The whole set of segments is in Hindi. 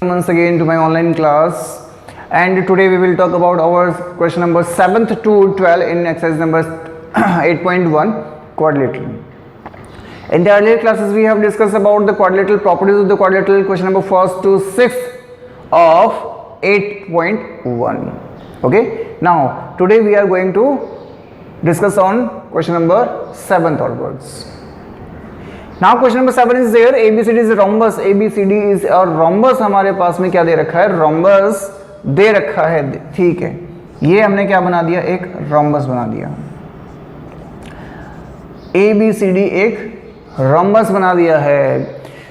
Once again to my online class, and today we will talk about our question number 7th to 12 in exercise number 8.1 quadrilateral. In the earlier classes we have discussed about the quadrilateral properties of the quadrilateral, question number 1st to 6th of 8.1. Okay, now today we are going to discuss on question number 7th onwards. Now question number 7 is there, ABCD is a rhombus, ABCD is a rhombus. हमारे पास में क्या दे रखा है, rhombus दे रखा है, ठीक है, ये हमने क्या बना दिया, एक rhombus बना दिया, ABCD एक rhombus बना दिया है.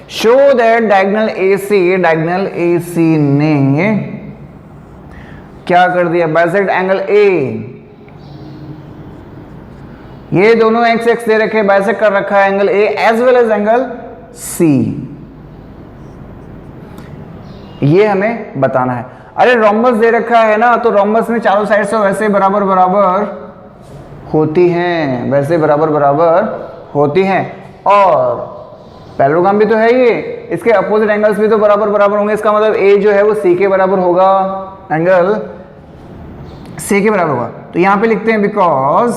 Show that diagonal AC ने क्या कर दिया, बाइसेक्ट एंगल A, ये दोनों एक्स एक्स दे रखे, बाइसेक्ट कर रखा है angle A as well as angle C. ये हमें बताना है. अरे रोम्बस दे रखा है ना, तो रोम्बस में चारों साइड से वैसे बराबर बराबर होती हैं, वैसे बराबर बराबर होती हैं, और पैरेललोग्राम भी तो है ये, इसके अपोजिट एंगल्स भी तो बराबर बराबर होंगे. इसका मतलब ए जो है वो सी के बराबर होगा, एंगल सी के बराबर होगा. तो यहां पे लिखते हैं बिकॉज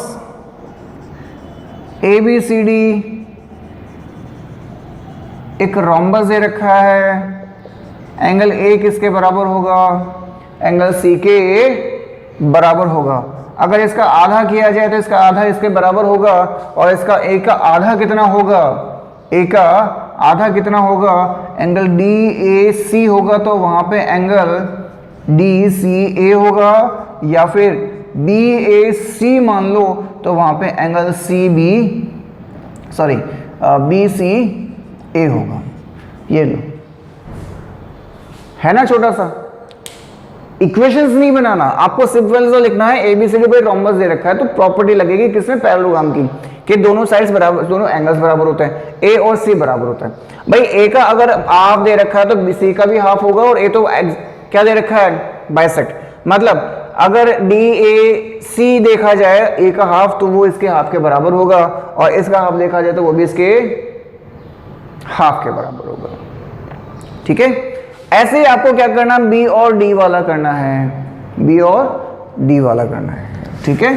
ABCD एक रोम्बस दे रखा है, एंगल A किसके बराबर होगा, एंगल C के बराबर होगा. अगर इसका आधा किया जाए तो इसका आधा इसके बराबर होगा, और इसका A का आधा कितना होगा, A का आधा कितना होगा, एंगल DAC होगा, तो वहां पे एंगल DCA होगा, या फिर BAC मान लो तो वहां पे एंगल BCA होगा. ये लो, है ना, छोटा सा. इक्वेशंस नहीं बनाना, आपको सिर्फ लिखना है ABCD पे रोम्बस दे रखा है, तो प्रॉपर्टी लगेगी किसमें, पैरेललोग्राम की, कि दोनों साइड्स बराबर, दोनों एंगल्स बराबर होते हैं, A और C बराबर होता है. भाई A का अगर हाफ दे रखा है तो C का भी हाफ होगा, और A तो क्या दे रखा है, बाइसेक्ट. मतलब अगर DAC देखा जाए A का हाफ, तो वो इसके हाफ के बराबर होगा, और इसका हाफ देखा जाए तो वो भी इसके हाफ के बराबर होगा. ठीक है, ऐसे ही आपको क्या करना, B और D वाला करना है, B और D वाला करना है. ठीक है,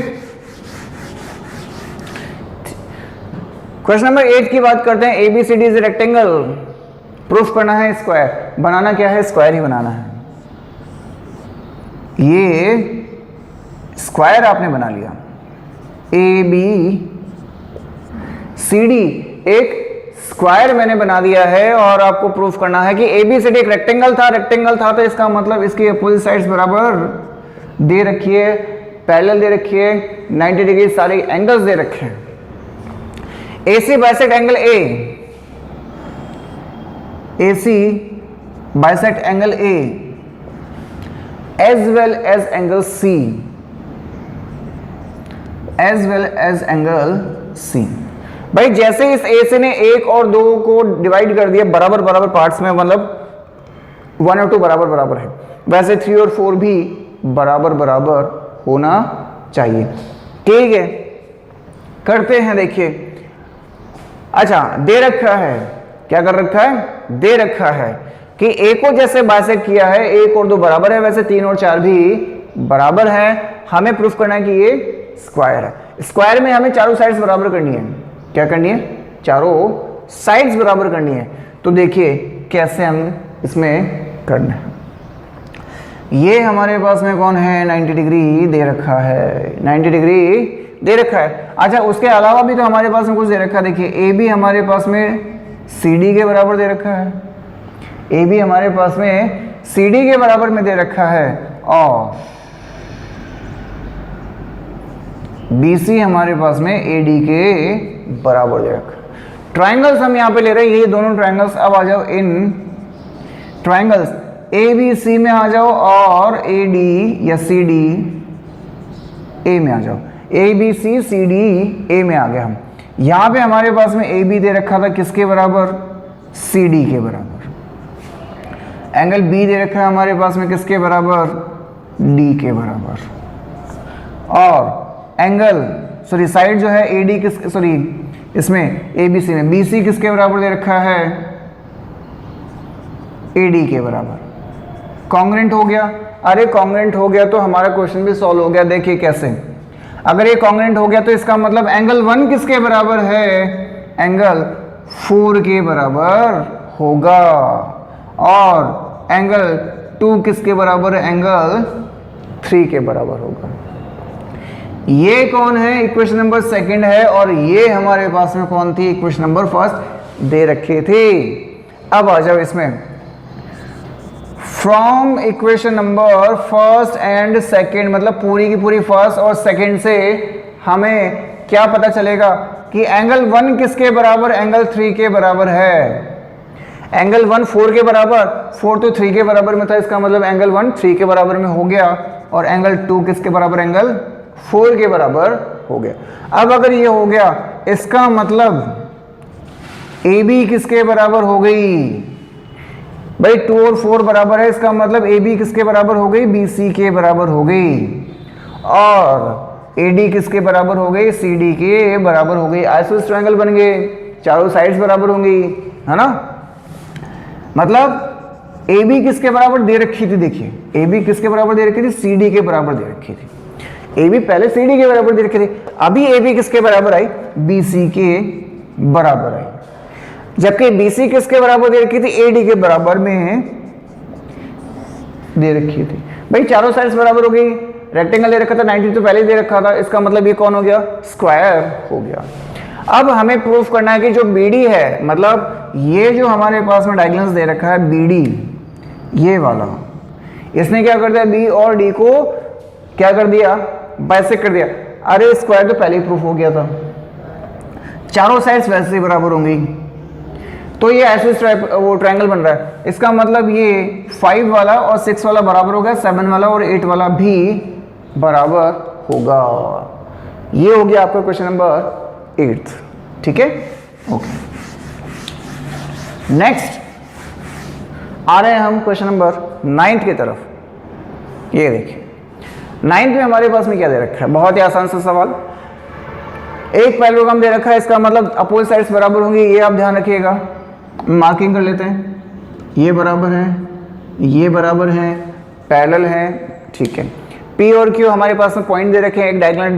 क्वेश्चन नंबर 8 की बात करते हैं. ABCD इज रेक्टेंगल, प्रूफ करना है स्क्वायर. बनाना क्या है, स्क्वायर ही बनाना है. ये स्क्वायर आपने बना लिया, ABCD एक स्क्वायर मैंने बना दिया है, और आपको प्रूफ करना है कि ABCD एक रेक्टेंगल था, तो इसका मतलब इसकी अपोजिट साइड्स बराबर दे रखी है, पैरेलल दे रखी है, 90 डिग्री सारे एंगल्स दे रखे हैं. AC bisect angle A, AC bisect angle A as well as angle C, as well as angle C. भाई जैसे इस AC ने 1 और 2 को डिवाइड कर दिया बराबर बराबर पार्ट्स में, मतलब 1 और 2 बराबर बराबर है, वैसे 3 और 4 भी बराबर बराबर होना चाहिए. ठीक है, करते हैं. देखिए, अच्छा दे रखा है, क्या कर रखा है, दे रखा है कि A को जैसे बाइसेक्ट किया है, 1 और 2 बराबर है, वैसे 3 और 4 भी बराबर है. हमें प्रूफ करना है कि ये स्क्वायर है. स्क्वायर में हमें चारों साइड्स बराबर करनी है. क्या करनी है, चारों साइड्स बराबर करनी है. तो देखिए कैसे हम इसमें करना है. ये हमारे पास में कौन है, 90 डिग्री दे रखा है, 90 डिग्री दे रखा है. अच्छा, उसके अलावा भी तो हमारे पास में कुछ दे रखा है. देखिए AB हमारे पास में CD के बराबर दे रखा है, AB हमारे पास में CD के बराबर में दे रखा है, और BC हमारे पास में AD के बराबर दे रखा है. ट्राइंगल्स हम यहाँ पे ले रहे हैं, ये दोनों ट्राइंगल्स. अब आ जाओ इन ट्राइंगल्स, ABC में आ जाओ, और AD या CD A में आ जाओ. ABC CD A में आ गए हम. यहाँ पे हमारे पास में AB दे रखा था किसके बराबर, CD के बराबर. एंगल B दे रखा है हमारे पास में किसके बराबर, D के बराबर. और एंगल साइड जो है AD किस इसमें ABC में BC किसके बराबर दे रखा है, AD के बराबर. कॉन्ग्रेंट हो गया। अरे कॉन्ग्रेंट हो गया तो हमारा क्वेश्चन भी सॉल्व हो गया। देखिए कैसे, अगर ये कॉन्ग्रेंट हो गया तो इसका मतलब एंगल 1 किसके बराबर है, एंगल 4 के बराबर होगा, और एंगल 2 किसके बराबर है, एंगल 3 के बराबर होगा। ये कौन है, इक्वेशन नंबर सेकंड है, और ये हमारे पास में कौन थी, इक्वेशन नंबर फर्स्ट दे रखे थे। अब आ जाओ इसमें, from equation number first and second, मतलब पूरी की पूरी फर्स्ट और सेकंड से हमें क्या पता चलेगा कि एंगल 1 किसके बराबर, एंगल 3 के बराबर है। एंगल 1 4 के बराबर, 4 तो 3 के बराबर में था, इसका मतलब एंगल 1 3 के बराबर में हो गया, और एंगल 2 किसके बराबर, एंगल 4 के बराबर हो गया। अब अगर ये हो गया, इसका मतलब AB किसके बराबर हो गई भाई, 2 और 4 बराबर है, इसका मतलब AB किसके बराबर हो गई, BC के बराबर हो गई, और AD किसके बराबर हो गई, CD के बराबर हो गई। आइसोसेलेस ट्रायंगल बन गए, चारों साइड्स बराबर होंगी, है ना। मतलब AB किसके बराबर दे रखी थी, देखिए AB किसके बराबर दे रखी थी, CD के बराबर दे रखी थी। AB पहले CD के बराबर दे रखी थी, अभी AB किसके बराबर आई, BC के बराबर आई, जबकि BC किसके बराबर दे रखी थी, AD के बराबर में दे रखी थी। भाई चारों साइड्स बराबर हो गई, रेक्टेंगल दे रखा था 90 तो पहले दे रखा था, इसका मतलब ये कौन हो गया, स्क्वायर हो गया। अब हमें प्रूफ करना है कि जो BD है, मतलब ये जो हमारे पास में डायगोनल्स दे रखा है BD, ये वाला, इसने क्या कर दिया, B और D को क्या कर दिया, बाइसेक्ट कर दिया। अरे स्क्वायर तो पहले ही प्रूफ हो गया था, चारों साइड्स वैसे ही बराबर होंगी, तो ये ऐसे वो ट्रायंगल बन रहा है। इसका मतलब ये 5 वाला और 6 वाला बराबर होगा, 7 वाला और 8 वाला भी बराबर होगा। ये हो गया आपका क्वेश्चन नंबर 8, ठीक है, ओके। नेक्स्ट आ रहे हैं हम क्वेश्चन नंबर 9 की तरफ। ये देखिए 9 में हमारे पास में क्या दे रखा है, बहुत ही आसान सा सवाल। एक पैरेललोग्राम दे रखा है, इसका मतलब अपोजिट साइड्स बराबर होंगी, ये आप ध्यान रखिएगा। मार्किंग कर लेते हैं, ये बराबर है, ये बराबर है, पैरेलल है, ठीक है। P और Q हमारे पास में पॉइंट दे रखे हैं एक डायगोनल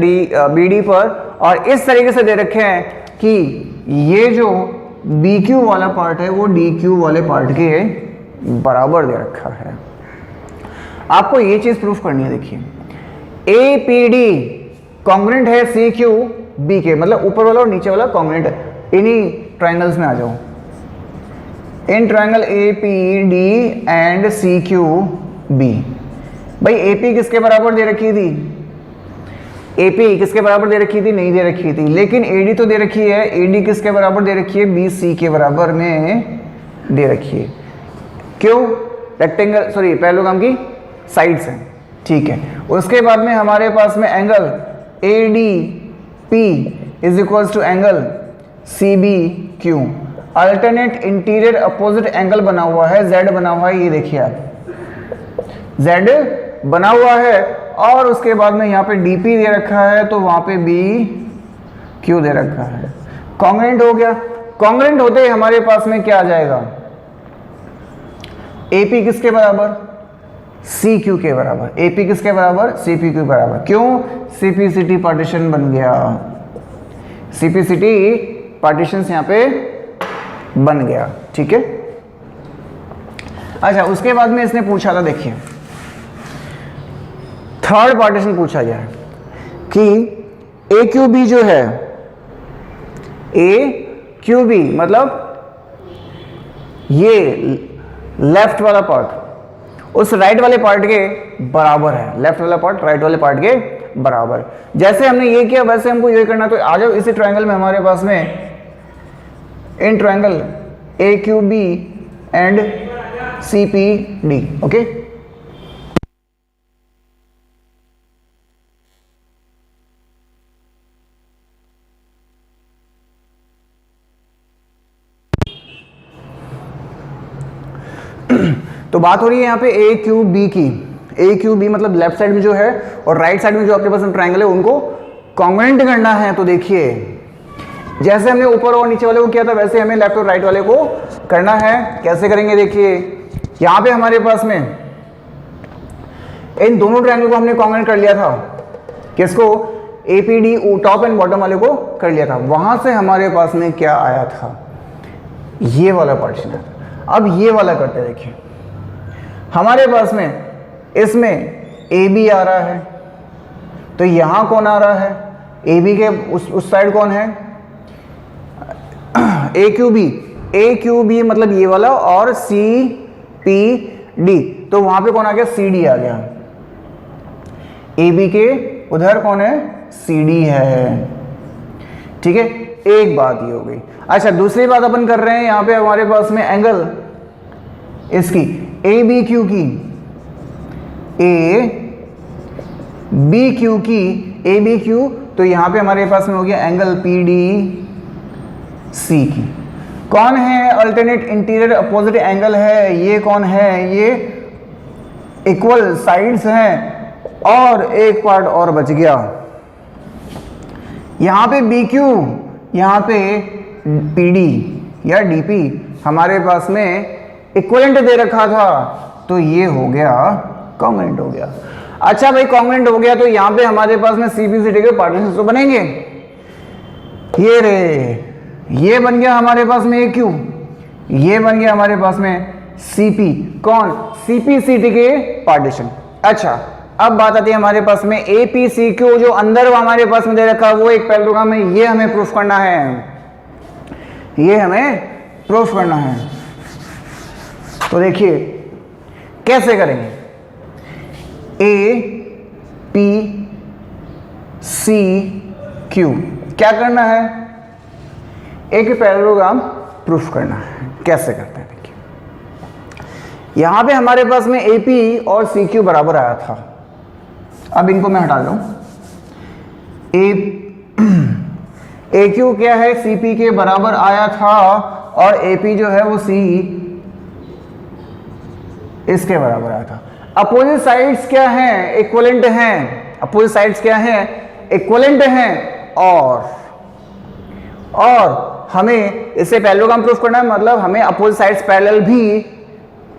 BD पर, और इस तरीके से दे रखे हैं कि ये जो BQ वाला पार्ट है वो DQ वाले पार्ट के बराबर दे रखा है। आपको ये चीज प्रूफ करनी है। देखिए APD कॉन्ग्रेंट है CQB के, मतलब ऊपर वाला और नीचे वाला कॉन्ग्रेंट है। इन्हीं ट्रायंगल्स में आ जाओ, in triangle APD and CQB। भाई AP किसके बराबर दे रखी थी, AP किसके बराबर दे रखी थी, नहीं दे रखी थी, लेकिन AD तो दे रखी है। AD किसके बराबर दे रखी है, BC के बराबर में दे रखी है। क्यों, रेक्टेंगल सॉरी पैरेललोग्राम की साइड्स हैं, ठीक है। उसके बाद में हमारे पास में angle ADP is equals to angle CBQ, alternate interior opposite angle बना हुआ है, Z बना हुआ है, ये देखिए आप Z बना हुआ है, और उसके बाद में यहाँ पे DP दे रखा है, तो वहां पे BQ दे रखा है। कॉन्ग्रेंट हो गया। कॉन्ग्रेंट होते ही हमारे पास में क्या आ जाएगा, AP किसके बराबर, CQ के बराबर। AP किसके बराबर, CPQ के बराबर। क्यों, CPCT पार्टीशन बन गया, CPCT पार्टीशन यहाँ पे बन गया, ठीक है। अच्छा, उसके बाद में इसने पूछा था, देखिए थर्ड पार्टीशन पूछा गया है कि AQB जो है, AQB मतलब ये लेफ्ट वाला पार्ट उस राइट वाले पार्ट के बराबर है, लेफ्ट वाला पार्ट राइट वाले पार्ट के बराबर। जैसे हमने ये किया वैसे हमको ये करना। तो आ जाओ इसी ट्रायंगल में हमारे पास में in triangle AQB and CPD, okay. तो बात हो रही है यहाँ पे AQB की। AQB मतलब लेफ्ट साइड में जो है और राइट साइड में जो आपके पास ट्रायंगल है उनको कॉन्ग्रेंट करना है। तो देखिए जैसे हमने ऊपर और नीचे वाले को किया था वैसे हमें लेफ्ट और राइट वाले को करना है। कैसे करेंगे, देखिए यहाँ पे हमारे पास में इन दोनों ट्रायंगल को हमने कॉन्ग्रुएंट कर लिया था, किसको, एपीडी टॉप एंड बॉटम वाले को कर लिया था। वहां से हमारे पास में क्या आया था, ये वाला पार्टीशन आया था। अब ये वाला करते हैं, देखिए हमारे पास में इसमें ए बी आ रहा है, तो यहां कौन आ रहा है, ए बी के उस साइड कौन है, ए क्यू बी मतलब ये वाला, और सी पी डी, तो वहां पे कौन आ गया, सी डी आ गया। ए बी के उधर कौन है, सी डी है, ठीक है। एक बात ये हो गई। अच्छा, दूसरी बात अपन कर रहे हैं, यहां पे हमारे पास में एंगल इसकी ए बी क्यू की, ए बी क्यू की, ए बी क्यू, तो यहां पे हमारे पास में हो गया एंगल पी डी सी की। कौन है अल्टरनेट इंटीरियर अपोजिट एंगल है, ये कौन है, ये इक्वल साइड्स हैं, और एक पार्ट और बच गया, यहां पे बी क्यू, यहां पे पी डी या डी पी हमारे पास में इक्वलेंट दे रखा था, तो ये हो गया कॉन्ग्रुएंट हो गया। अच्छा भाई, कॉन्ग्रुएंट हो गया तो यहां पे हमारे पास में सीपी के पार्टीशन तो बनेंगे, ये रे, ये बन गया हमारे पास में ए क्यू, ये बन गया हमारे पास में सीपी, कौन, सीपी सीटी के पार्टीशन। अच्छा, अब बात आती है हमारे पास में ए पी सी क्यू, जो अंदर हमारे पास में दे रखा है वो एक पैरेललोग्राम है, ये हमें प्रूफ करना है, ये हमें प्रूफ करना है। तो देखिए कैसे करेंगे, ए पी सी क्यू क्या करना है, एक पैरेललोग्राम प्रूफ करना है। कैसे करते हैं, देखिए यहां पे हमारे पास में ए पी और सी क्यू बराबर आया था, अब इनको मैं हटा दूं, ए क्यू क्या है, सी पी के बराबर आया था, और ए पी जो है वो सी इसके बराबर आया था। अपोजिट साइड्स क्या हैं, इक्विवेलेंट हैं, अपोजिट साइड्स क्या हैं, इक्विवेलेंट हैं, और हमें इससे पैरेललोग्राम प्रूफ करना है, मतलब हमें अपोजिट साइड्स पैरेलल भी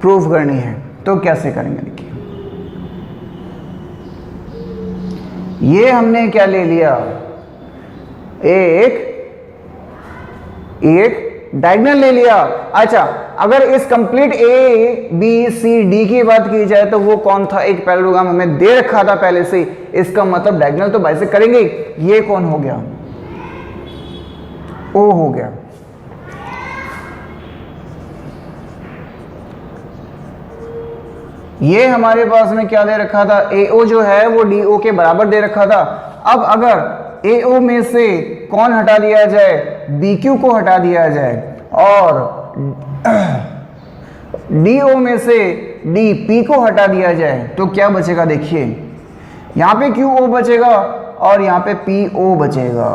प्रूफ करनी है। तो कैसे करेंगे, देखिए ये हमने क्या ले लिया, एक डायगोनल ले लिया। अच्छा, अगर इस complete A B C D की बात की जाए तो वो कौन था, एक पैरेललोग्राम हमें दे रखा था पहले से, इसका मतलब डायगोनल तो बाइसेक्ट करेंगे। ये कौन हो गया, ओ हो गया, ये हमारे पास में क्या दे रखा था, AO जो है वो DO के बराबर दे रखा था। अब अगर AO में से कौन हटा दिया जाए, BQ को हटा दिया जाए, और DO में से DP को हटा दिया जाए, तो क्या बचेगा, देखिए यहां पे QO बचेगा और यहां पे PO बचेगा।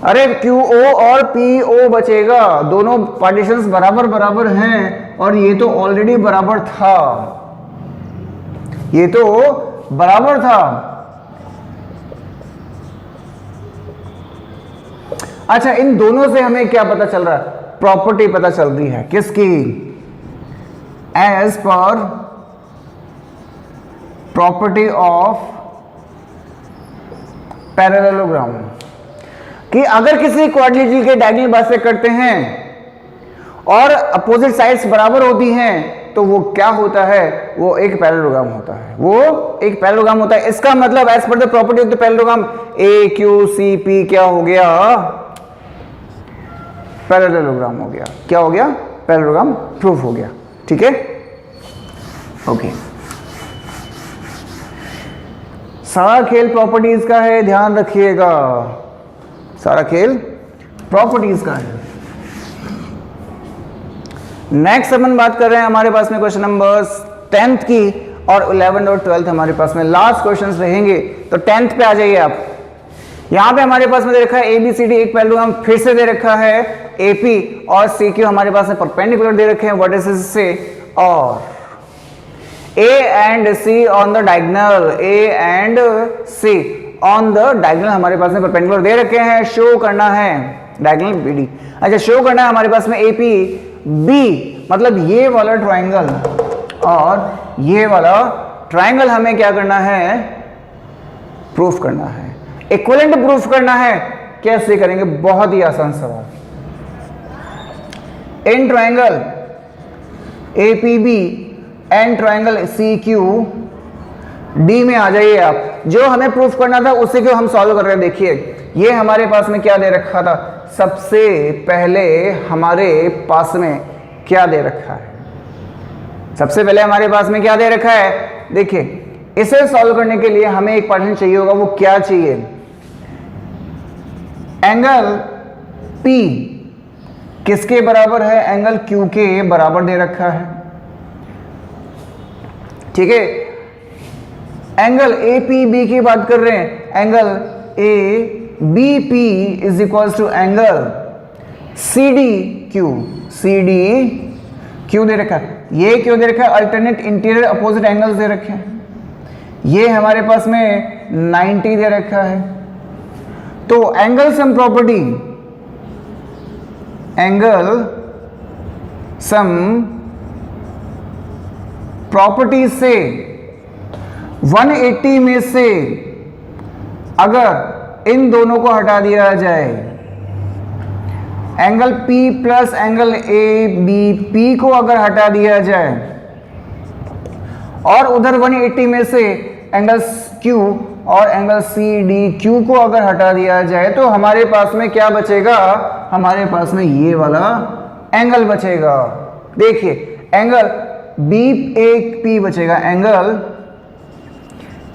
अरे QO और PO बचेगा, दोनों पार्टीशंस बराबर बराबर हैं, और ये तो ऑलरेडी बराबर था, ये तो बराबर था। अच्छा, इन दोनों से हमें क्या पता चल रहा है, प्रॉपर्टी पता चल रही है, किसकी, as per property of parallelogram, कि अगर किसी क्वाड्रिलेटरल के डायगोनल बाइसेक्ट करते हैं और अपोजिट साइड्स बराबर होती हैं, तो वो क्या होता है, वो एक पैरेललोग्राम होता है, वो एक पैरेललोग्राम होता है। इसका मतलब as per the property of the parallelogram A Q C P क्या हो गया, पैरेललोग्राम हो गया। क्या हो गया, पैरेललोग्राम प्रूफ हो गया। ठीक है, ओके। सारा खेल प्रॉपर्टीज का है, ध्यान रखिएगा, सारा खेल प्रॉपर्टीज का है। नेक्स्ट अपन बात कर रहे हैं हमारे पास में क्वेश्चन नंबर 10th की, और 11th और 12th हमारे पास में लास्ट क्वेश्चंस रहेंगे। तो 10th पे आ जाइए आप। यहां पे हमारे पास में दे रखा है ABCD एक पैरेललोग्राम फिर से दे रखा है, AP और CQ हमारे पास में परपेंडिकुलर दे रखे हैं वर्टिसेस से, और A and C on the diagonal, A and C on the diagonal हमारे पास में परपेंडिकुलर दे रखे हैं। शो करना है डायगोनल BD। अच्छा, शो करना है हमारे पास में AP B, मतलब ये वाला ट्राइंगल और ये वाला ट्रायंगल हमें क्या करना है, प्रूफ करना है। इक्विवेलेंट प्रूफ करना है, कैसे करेंगे, बहुत ही आसान सवाल। In triangle APB and triangle CQ D में आ जाइए आप। जो हमें प्रूफ करना था उसी को हम सॉल्व कर रहे हैं। देखिए ये हमारे पास में क्या दे रखा था, सबसे पहले हमारे पास में क्या दे रखा है, सबसे पहले हमारे पास में क्या दे रखा है। देखिए इसे सॉल्व करने के लिए हमें एक पार्टीशन चाहिए होगा, वो क्या चाहिए, एंगल P किसके बराबर है, एंगल Q के बराबर दे रखा है। ठीक है, एंगल APB की बात कर रहे हैं, angle ABP is equal to angle CDQ, CDQ दे रखा है। ये क्यों दे रखा है, अल्टरनेट इंटीरियर अपोजिट एंगल्स दे रखे हैं। ये हमारे पास में 90 दे रखा है। तो angle sum property, angle sum property से 180 में से अगर इन दोनों को हटा दिया जाए, angle P plus angle ABP को अगर हटा दिया जाए और उधर 180 में से एंगल Q और एंगल CDQ को अगर हटा दिया जाए तो हमारे पास में क्या बचेगा, हमारे पास में ये वाला एंगल बचेगा। देखिए एंगल BAP बचेगा, एंगल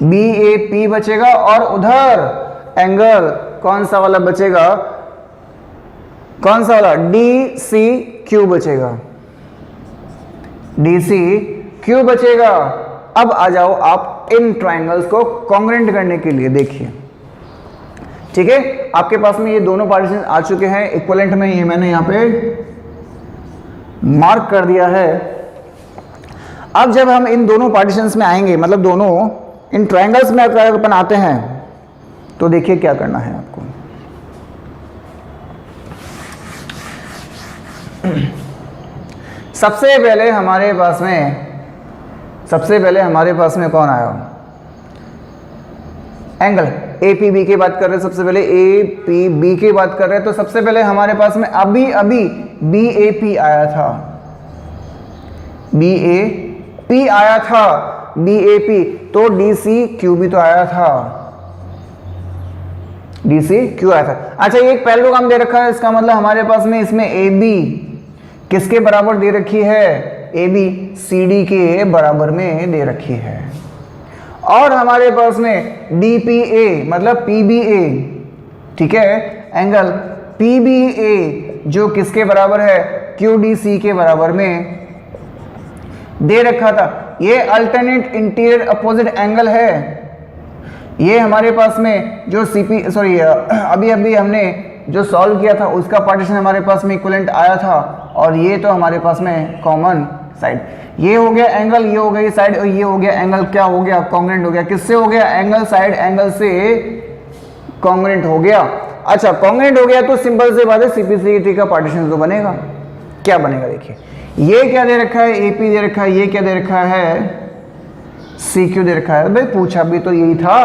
BAP बचेगा और उधर एंगल कौन सा वाला बचेगा, कौन सा वाला, DCQ बचेगा, DCQ बचेगा। अब आ जाओ आप इन ट्रायंगल्स को कॉन्ग्रुएंट करने के लिए। देखिए ठीक है, आपके पास में ये दोनों पार्टीशन आ चुके हैं इक्विवेलेंट में, ये मैंने यहां पे मार्क कर दिया है। अब जब हम इन दोनों पार्टीशंस में आएंगे, मतलब दोनों इन ट्रायंगल्स में अगर अपन आते हैं तो देखिए क्या करना है आपको। सबसे पहले हमारे पास में कौन आया, एंगल APB की बात कर रहे हैं, सबसे पहले APB की बात कर रहे हैं। तो सबसे पहले हमारे पास में अभी BAP आया था, BAP आया था, BAP तो DCQ भी तो आया था, DCQ आया था। अच्छा ये एक पैरेललोग्राम दे रखा है, इसका मतलब हमारे पास में इसमें AB किसके बराबर दे रखी है, AB CD के बराबर में दे रखी है। और हमारे पास में DPA मतलब PBA, ठीक है, एंगल PBA जो किसके बराबर है, QDC के बराबर में दे रखा था। ये अल्टरनेट इंटीरियर अपोजिट एंगल है। ये हमारे पास में जो अभी हमने जो सॉल्व किया था उसका पार्टीशन हमारे पास में इक्विवेलेंट आया था, और ये तो हमारे पास में कॉमन साइड, ये हो गया एंगल, ये हो गई साइड, और ये हो गया एंगल, क्या हो गया, कॉन्ग्रुएंट हो गया। किससे हो गया, एंगल साइड एंगल से कॉन्ग्रुएंट हो गया। अच्छा कॉन्ग्रुएंट हो गया तो सिंपल से बात है CP3 का पार्टीशन तो बनेगा। क्या बनेगा, देखिए ये क्या दे रखा है, AP दे रखा है, ये क्या दे रखा है, CQ दे रखा है। भाई पूछा भी तो यही था,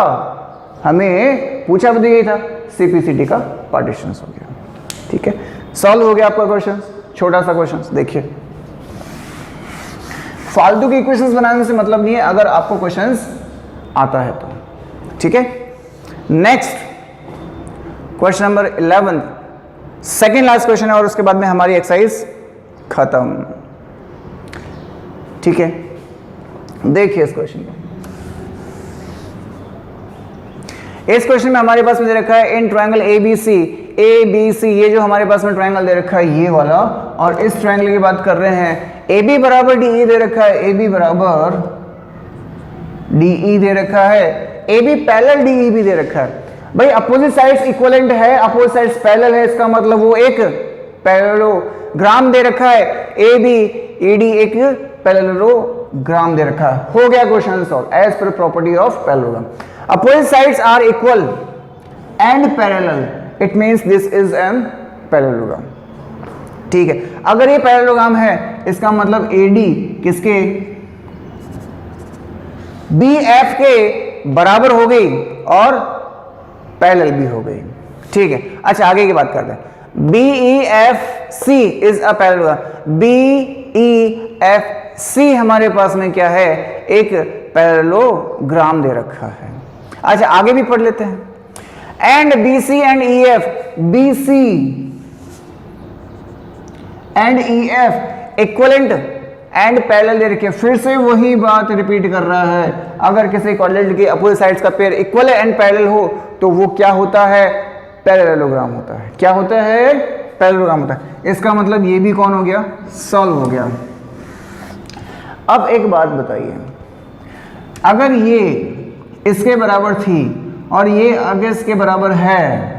हमें पूछा भी तो यही था, CP3 का पार्टीशन हो गया। ठीक है, सॉल्व हो गया आपका क्वेश्चन, छोटा सा क्वेश्चन। देखिए फालतू के इक्वेशंस बनाने से मतलब नहीं है अगर आपको क्वेश्चंस आता है तो। ठीक है, next question number 11, second last question है और उसके बाद में हमारी एक्सरसाइज खत्म। ठीक है, देखिए इस क्वेश्चन को। इस क्वेश्चन में हमारे पास में दे रखा है इन ट्रायंगल ABC, ये जो हमारे पास में ट्रायंगल दे रखा है ये वाला, और इस ट्रायंगल की बात कर रहे हैं। AB बराबर DE दे रखा है, AB बराबर DE दे रखा है, AB पैरेलल DE भी दे रखा है। भाई अपोजिट साइड्स इक्विवेलेंट है, अपोजिट साइड्स पैरेलल है, इसका मतलब वो एक पैरेललोग्राम दे रखा है। AB ED एक पैरेललोग्राम दे रखा है। हो गया question solve as per property of parallelogram. Opposite sides are equal and parallel. It means this is an parallelogram. ठीक है, अगर ये पैरेललोग्राम है इसका मतलब AD किसके बी एफ के बराबर हो गई और पैरेलल भी हो गई, ठीक है। अच्छा आगे की बात करते हैं। B E F C is a parallelogram. B E F C हमारे पास में क्या है, एक पैरेललोग्राम दे रखा है। अच्छा आगे भी पढ़ लेते हैं। And B C and E F, B C and E F equivalent and parallel दे रखे। फिर से वही बात रिपीट कर रहा है, अगर किसी कोऑर्डिनेट के अपोजिट साइड्स का पेयर इक्वल एंड पैरेलल हो तो वो क्या होता है, पैरेललोग्राम होता है। क्या होता है, पैरेललोग्राम होता है। इसका मतलब ये भी कौन हो गया, सॉल्व हो गया। अब एक बात बताइए, अगर ये इसके बराबर थी और ये अगर इसके बराबर है,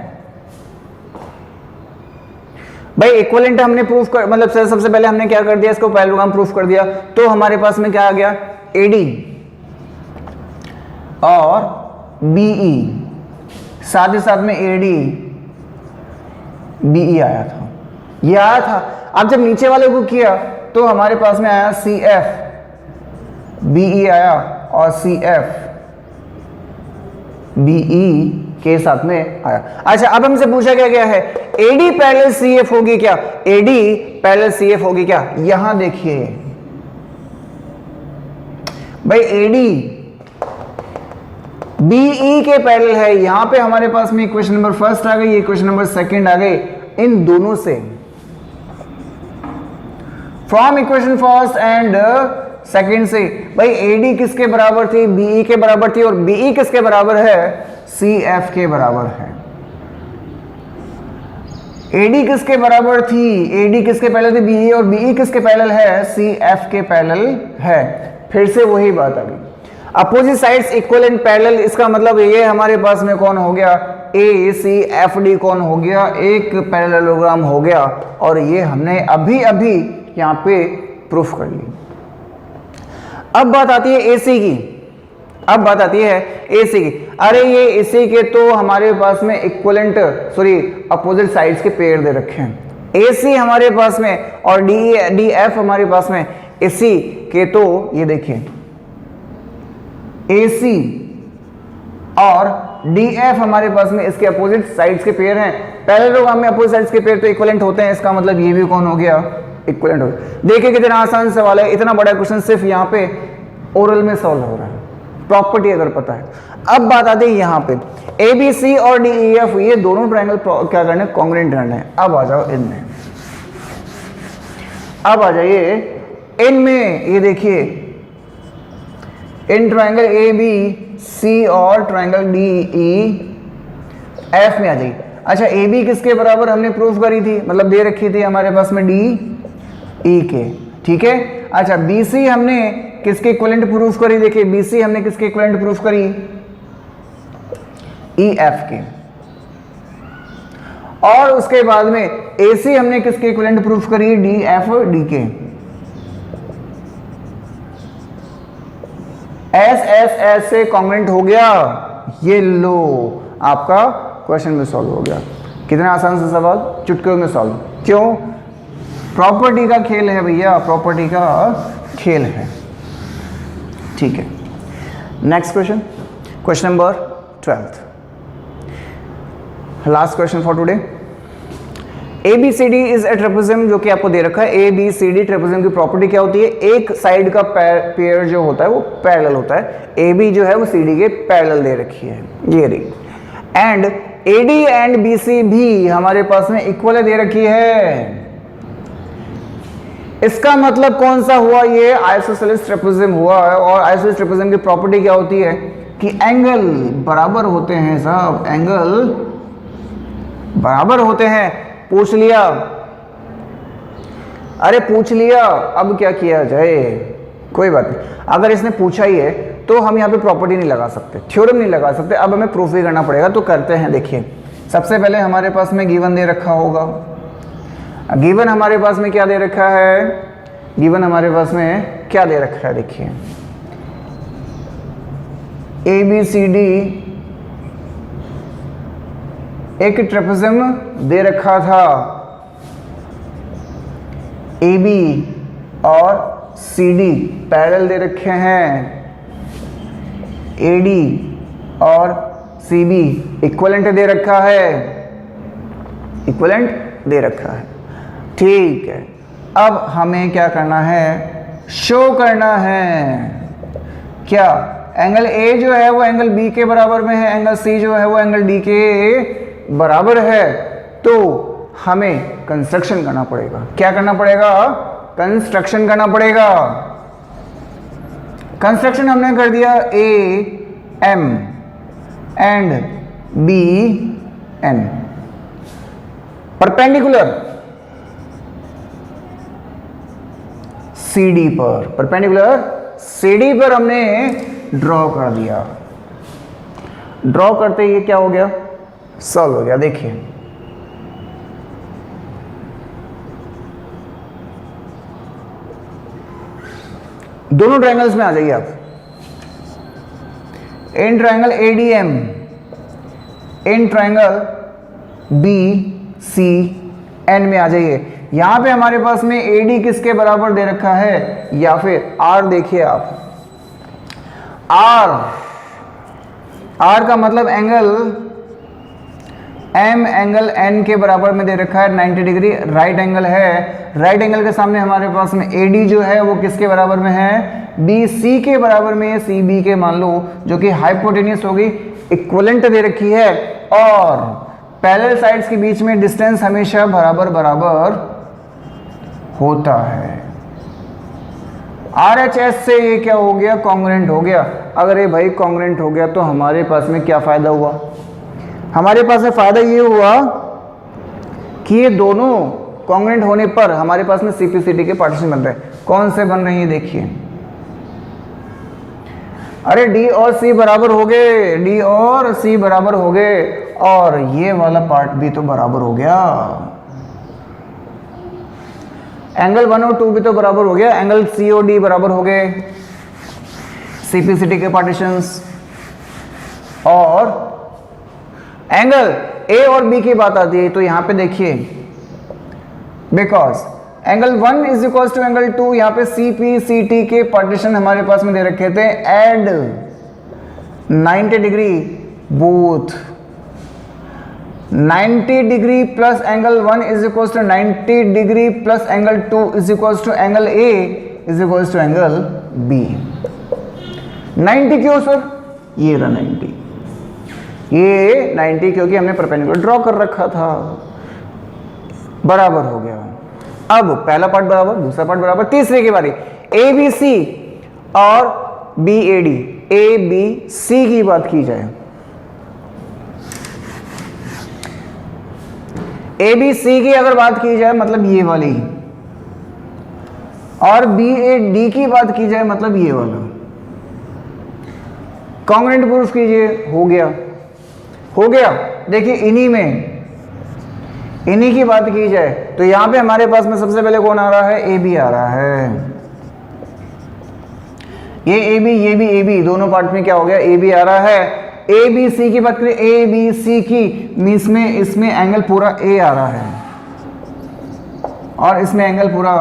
भाई इक्विवेलेंट हमने प्रूफ कर, मतलब सबसे पहले हमने क्या कर दिया, इसको पैरेललोग्राम प्रूफ कर दिया, तो हमारे पास में क्या आ गया, एडी और बीई, साथ ही साथ में एडी बीई आया था, ये आया था। अब जब नीचे वाले को किया तो हमारे पास में आया सी एफ बीई आया और सी एफ बीई के साथ में आया। अच्छा अब हमसे पूछा गया है एडी पैरेलल सीएफ होगी क्या, एडी पैरेलल सीएफ होगी क्या। यहां देखिए भाई एडी बीई के पैरेलल है, यहां पे हमारे पास में इक्वेशन नंबर फर्स्ट आ गई, इक्वेशन नंबर सेकंड आ गई। इन दोनों से from equation first and second से भाई एडी किसके बराबर थी, बीई के बराबर थी, और बीई किसके बराबर है, सी एफ के बराबर है। एडी किसके बराबर थी, एडी किसके पैरेलल थी, बीई, और बीई किसके पैरेलल है, सी एफ के पैरेलल है। फिर से वही बात आ गई, opposite sides equal and parallel, इसका मतलब ये हमारे पास में कौन हो गया, ए सी एफ डी कौन हो गया, एक पैरेललोग्राम हो गया। और ये हमने अभी अभी यहां पे प्रूफ कर ली। अब बात आती है एसी की, अब बात आती है एसी की। अरे ये एसी के तो हमारे पास में इक्विवेलेंट सॉरी अपोजिट साइड्स के पेयर दे रखे हैं, एसी हमारे पास में और डी एफ हमारे पास में। एसी के तो ये देखिए एसी और डी एफ हमारे पास में इसके अपोजिट साइड्स के पेयर हैं। पैरेललोग्राम में अपोजिट साइड्स के पेयर तो इक्विवेलेंट होते हैं, इसका मतलब ये भी कौन हो गया, इक्विवेलेंट हो गया। देखिए कितना आसान सवाल है, इतना बड़ा क्वेश्चन सिर्फ यहाँ पे ओरल में सॉल्व हो रहा है, प्रॉपर्टी अगर पता है। अब बात आती है यहाँ पे ए बी सी और डी ई एफ, ये दोनों ट्रायंगल क्या करना है, कॉन्ग्रुएंट करना है। अब आ जाओ इनमें, अब आ जाइए इनमें, ये देखिए इन ट्रायंगल ए बी सी और ट्रायंगल डी ई एफ में आ जाइए। अच्छा ए बी किसके बराबर हमने प्रूफ करी थी, मतलब दे रखी थी हमारे पास में डी ई के, ठीक है। अच्छा बी सी हमने किसके इक्विवेलेंट प्रूफ करी, देखिए बीसी हमने किसके इक्विवेलेंट प्रूफ करी, ई एफ के। और उसके बाद में एसी हमने किसके इक्विवेलेंट प्रूफ करी, डी एफ डी के। एस एस एस से कॉन्ग्रुएंट हो गया, ये लो आपका क्वेश्चन में सॉल्व हो गया। कितना आसान सा सवाल, चुटकियों में सॉल्व। क्यों, प्रॉपर्टी का खेल है भैया, प्रॉपर्टी का खेल है, ठीक है। Next question, question number 12, last question for today. A B C D is a trapezium, जो कि आपको दे रखा है। A B C D trapezium की प्रॉपर्टी क्या होती है, एक साइड का पेयर जो होता है वो पैरेलल होता है। ए बी जो है वो सी डी के पैरेलल दे रखी है, ये रही। And A D and B C भी हमारे पास में इक्वल दे रखी है। इसका मतलब कौन सा हुआ, ये आइसोसेलेस ट्रेपेजियम हुआ है। और आइसोसेलेस ट्रेपेजियम की प्रॉपर्टी क्या होती है कि एंगल बराबर होते हैं साहब, एंगल बराबर होते हैं। पूछ लिया, अरे पूछ लिया, अब क्या किया जाए, कोई बात नहीं। अगर इसने पूछा ही है तो हम यहाँ पे प्रॉपर्टी नहीं लगा सकते, थ्योरम नहीं लगा सकते, अब हमें प्रूफ ही करना पड़ेगा। तो करते हैं, देखिए सबसे पहले हमारे पास में गिवन दे रखा होगा। गिवन हमारे पास में क्या दे रखा है, गिवन हमारे पास में क्या दे रखा है, देखिए ए बी सी डी एक ट्रेपेजियम दे रखा था, ए बी और सी डी पैरेलल दे रखे हैं। AD और CB इक्वलेंट दे रखा है, इक्वलेंट दे रखा है, ठीक है। अब हमें क्या करना है, शो करना है क्या एंगल A जो है वो एंगल B के बराबर में है, एंगल C जो है वो एंगल D के बराबर है, तो हमें कंस्ट्रक्शन करना पड़ेगा। क्या करना पड़ेगा, कंस्ट्रक्शन करना पड़ेगा। कंस्ट्रक्शन हमने कर दिया AM and BN perpendicular CD पर, परपेंडिकुलर CD पर हमने ड्रॉ कर दिया। ड्रॉ करते ही क्या हो गया, सॉल्व हो गया। देखिए दोनों ट्रायंगल्स में आ जाइए आप। In triangle ADM, in triangle BCN में आ जाइए। यहां पे हमारे पास में AD किसके बराबर दे रखा है, या फिर R देखिए आप, R का मतलब एंगल M एंगल N के बराबर में दे रखा है 90 डिग्री, राइट एंगल है। राइट एंगल के सामने हमारे पास में AD जो है वो किसके बराबर में है, BC के बराबर में है, CB के मान लो, जो कि हाइपोटेनियस होगी, इक्विवेलेंट दे रखी है। और पैरेलल साइड्स के बीच में डिस्टेंस हमेशा बराबर बराबर होता है। RHS से ये क्या हो गया, कॉन्ग्रुएंट हो गया। अगर ये भाई कॉन्ग्रुएंट हो गया तो हमारे पास में क्या फायदा हुआ, हमारे पास में फायदा ये हुआ कि ये दोनों कॉन्ग्रुएंट होने पर हमारे पास में CPCD के पार्टीशन बन रहे हैं। कौन से बन रहे हैं देखिए, अरे D और C बराबर हो गए, D और C बराबर हो गए, और ये वाला पार्ट भी तो बराबर हो गया। एंगल 1 और 2 भी तो बराबर हो गया, एंगल C और D बराबर हो गए CPCD के पार्टीशंस। और एंगल A और B की बात आती है तो यहां पे देखिए, because angle 1 is equal to angle 2, यहाँ पे CPCT के पार्टीशन हमारे पास में दे रखे थे, add 90 degree both 90 degree plus angle 1 is equal to 90 degree plus angle 2 is equal to angle A is equal to angle B। 90 क्यों सर, ये रहा 90, ये 90 क्योंकि हमने परपेंडिकुलर ड्रॉ कर रखा था, बराबर हो गया। अब पहला पार्ट बराबर, दूसरा पार्ट बराबर, तीसरे की बारी। ABC और BAD, ABC की बात की जाए, ABC की अगर बात की जाए मतलब ये वाली, और BAD की बात की जाए मतलब ये वाला, कॉन्ग्रुएंट प्रूफ कीजिए। हो गया, हो गया। देखिए इन्हीं की बात की जाए तो यहां पे हमारे पास में सबसे पहले कौन आ रहा है, AB आ रहा है। ये AB, ये भी AB, दोनों पार्ट में क्या हो गया, AB आ रहा है। ABC की बात करें, ABC की इसमें एंगल पूरा A आ रहा है, और इसमें एंगल पूरा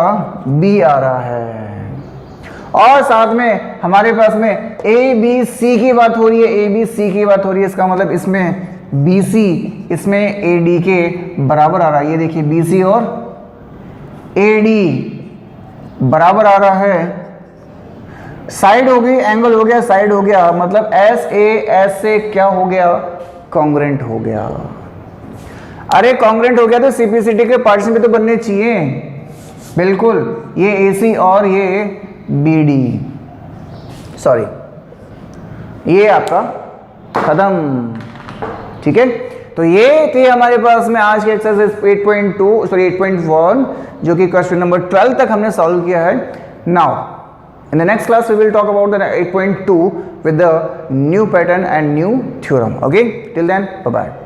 B आ रहा है, और साथ में हमारे पास में ABC की बात हो रही है, ABC की बात हो रही है, इसका मतलब इसमें BC इसमें AD के बराबर आ रहा है। ये देखिए BC और AD बराबर आ रहा है। साइड हो गई, एंगल हो गया, साइड हो गया, मतलब S से क्या हो गया, कॉन्ग्रुएंट हो गया। अरे कॉन्ग्रुएंट हो गया तो CPCD के पार्टीशन भी तो बनने चाहिए, बिल्कुल। ये AC और ये BD, सॉरी ये आपका खत्म, ठीक है। तो ये थे हमारे पास में आज के एक्सरसाइज 8.2 सॉरी 8.1 जो कि क्वेश्चन नंबर 12 तक हमने सॉल्व किया है। Now in the next class we will talk about the 8.2 with the new pattern and new theorem. Okay, till then, bye bye.